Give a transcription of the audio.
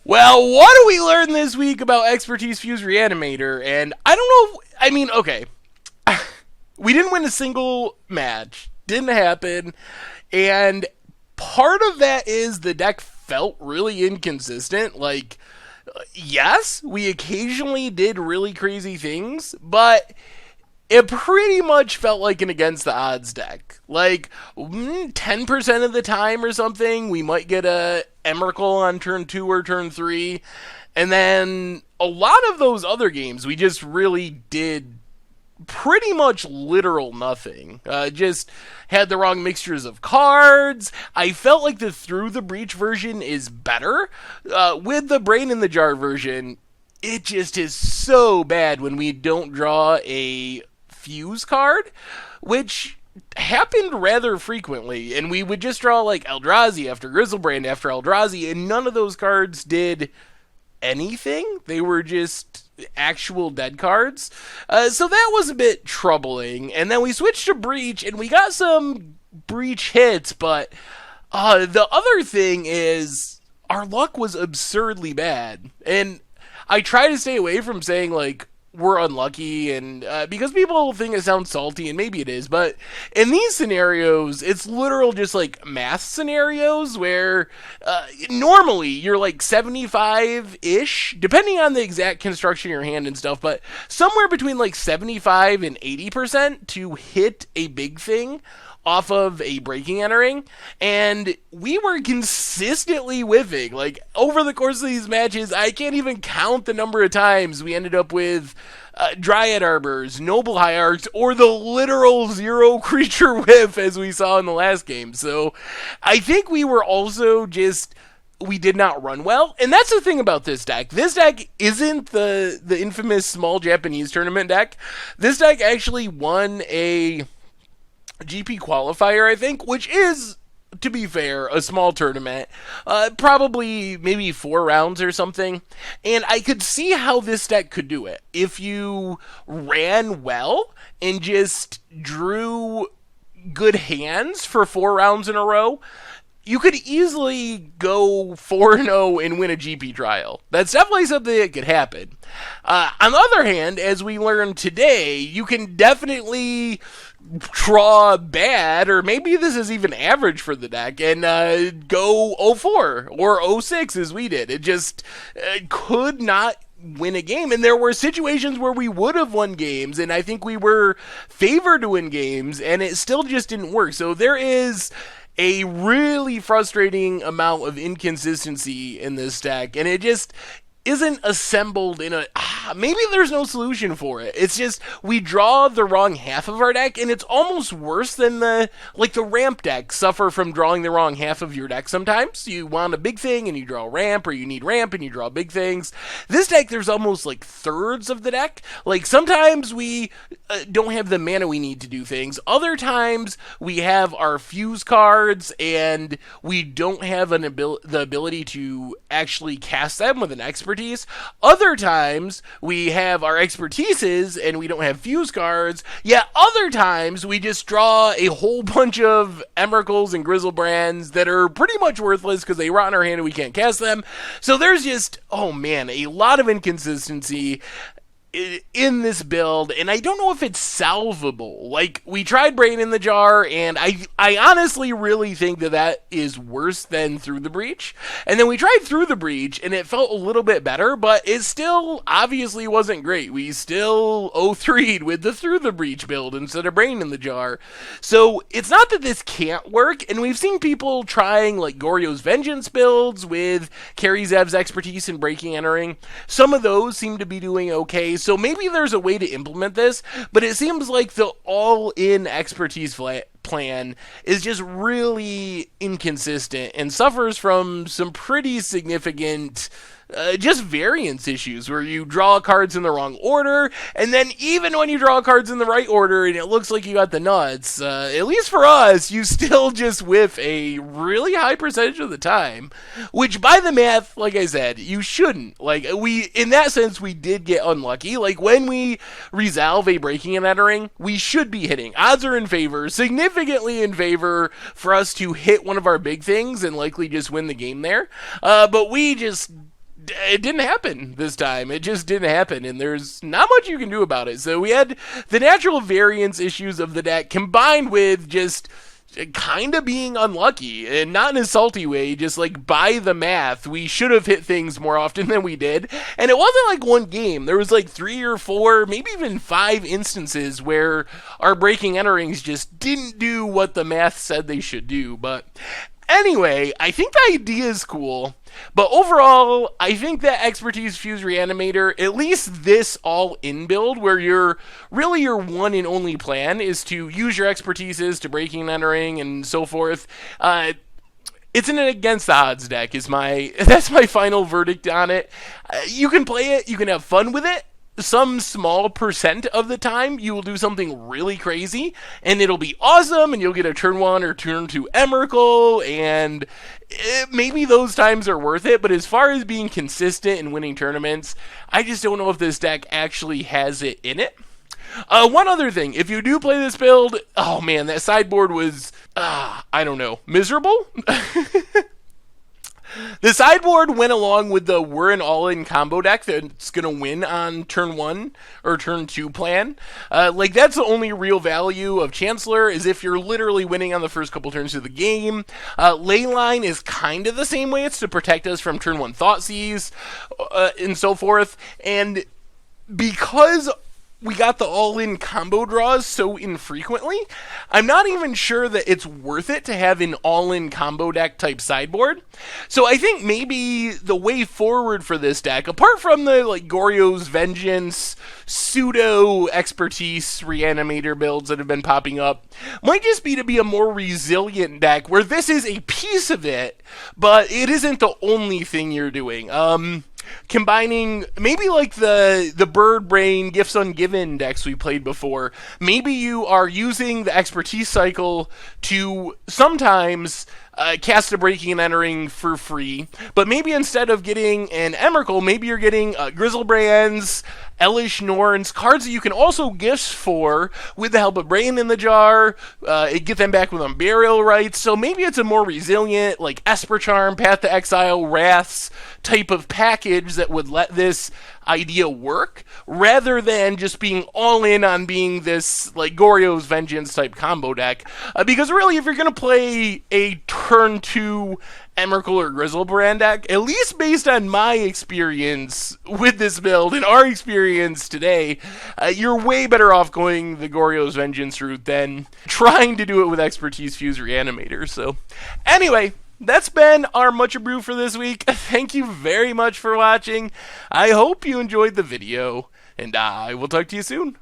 Well, what do we learn this week about Expertise Fuse Reanimator? And I don't know. Okay. We didn't win a single match. Didn't happen. And part of that is the deck felt really inconsistent. Like, yes, we occasionally did really crazy things, but it pretty much felt like an against the odds deck. Like 10% of the time or something, we might get a Emrakul on turn 2 or turn 3. And then a lot of those other games, we just really did pretty much literal nothing. Just had the wrong mixtures of cards. I felt like the Through the Breach version is better. With the Brain in the Jar version, it just is so bad when we don't draw a Fuse card, which happened rather frequently, and we would just draw like Eldrazi after Grizzlebrand after Eldrazi, and none of those cards did anything. They were just actual dead cards. So that was a bit troubling, and then we switched to Breach, and we got some Breach hits, but the other thing is our luck was absurdly bad, and I try to stay away from saying like we're unlucky, and because people think it sounds salty, and maybe it is, but in these scenarios, it's literal just like math scenarios where normally you're like 75-ish, depending on the exact construction of your hand and stuff, but somewhere between like 75 and 80% to hit a big thing off of a breaking entering, and we were consistently whiffing. Like, over the course of these matches, I can't even count the number of times we ended up with Dryad Arbors, Noble Hierarchs, or the literal zero creature whiff as we saw in the last game. So I think we were also just, we did not run well, and that's the thing about this deck. This deck isn't the infamous small Japanese tournament deck. This deck actually won a GP qualifier, I think, which is, to be fair, a small tournament, probably maybe 4 rounds or something, and I could see how this deck could do it. If you ran well and just drew good hands for 4 rounds in a row, you could easily go 4-0 and win a GP trial. That's definitely something that could happen. On the other hand, as we learned today, you can definitely draw bad, or maybe this is even average for the deck, and go 0-4 or 0-6 as we did. It just could not win a game, and there were situations where we would have won games, and I think we were favored to win games, and it still just didn't work. So there is a really frustrating amount of inconsistency in this deck, and it just isn't assembled in a... maybe there's no solution for it. It's just, we draw the wrong half of our deck, and it's almost worse than the ramp deck suffer from drawing the wrong half of your deck sometimes. You want a big thing, and you draw ramp, or you need ramp, and you draw big things. This deck, there's almost like thirds of the deck. Like, sometimes we don't have the mana we need to do things. Other times, we have our Fuse cards, and we don't have the ability to actually cast them with an Expertise. Other times, we have our Expertises, and we don't have Fuse cards. Yet other times, we just draw a whole bunch of Emrakuls and Grizzlebrands that are pretty much worthless because they rot in our hand and we can't cast them. So there's just, oh man, a lot of inconsistency in this build, and I don't know if it's salvable. Like, we tried Brain in the Jar, and I honestly really think that is worse than Through the Breach. And then we tried Through the Breach, and it felt a little bit better, but it still obviously wasn't great. We still 0-3'd with the Through the Breach build instead of Brain in the Jar. So it's not that this can't work, and we've seen people trying like Goryo's Vengeance builds with Karizev's Expertise and Breaking Entering. Some of those seem to be doing okay. So maybe there's a way to implement this, but it seems like the all-in Expertise plan is just really inconsistent and suffers from some pretty significant just variance issues where you draw cards in the wrong order, and then even when you draw cards in the right order and it looks like you got the nuts, at least for us, you still just whiff a really high percentage of the time, which by the math, like I said, you shouldn't. Like, in that sense, we did get unlucky. Like, when we resolve a Breaking and Entering, we should be hitting. Odds are in favor, significantly in favor for us to hit one of our big things and likely just win the game there. But we just it didn't happen this time. It just didn't happen, and there's not much you can do about it. So we had the natural variance issues of the deck combined with just kind of being unlucky, and not in a salty way, just like by the math, we should have hit things more often than we did. And it wasn't like one game. There was like 3 or 4, maybe even 5 instances where our breaking enterings just didn't do what the math said they should do. But anyway, I think the idea is cool. But overall, I think that Expertise Fuse Reanimator, at least this all-in build, where your one and only plan is to use your expertises to breaking and entering and so forth, it's an against the odds deck. That's my final verdict on it. You can play it, you can have fun with it. Some small percent of the time, you will do something really crazy, and it'll be awesome, and you'll get a turn 1 or turn 2 Emrakul, and maybe those times are worth it, but as far as being consistent and winning tournaments, I just don't know if this deck actually has it in it. One other thing, if you do play this build, oh man, that sideboard was, I don't know, miserable? The sideboard went along with the we're an all-in combo deck that's going to win on turn 1 or turn 2 plan. That's the only real value of Chancellor, is if you're literally winning on the first couple turns of the game. Leyline is kind of the same way. It's to protect us from turn 1 Thoughtseize and so forth. And because we got the all-in combo draws so infrequently, I'm not even sure that it's worth it to have an all-in combo deck type sideboard. So I think maybe the way forward for this deck, apart from the Goryo's Vengeance, pseudo Expertise Reanimator builds that have been popping up, might just be to be a more resilient deck where this is a piece of it, but it isn't the only thing you're doing. Combining maybe like the Bird Brain Gifts Ungiven decks we played before. Maybe you are using the expertise cycle to sometimes cast a breaking and entering for free, but maybe instead of getting an Emrakul, maybe you're getting Grizzlebrands, Elish Norns, cards that you can also gift for with the help of Brain in the Jar, get them back with Unburial Rights. So maybe it's a more resilient, like Esper Charm, Path to Exile, Wraths type of package that would let this idea work, rather than just being all in on being this Goryo's Vengeance type combo deck. Because really, if you're going to play a turn 2 Emrakul or Grizzlebrand deck, at least based on my experience with this build and our experience today, you're way better off going the Goryo's Vengeance route than trying to do it with Expertise Fuse Reanimator. So anyway, that's been our Much Abrew for this week. Thank you very much for watching. I hope you enjoyed the video, and I will talk to you soon.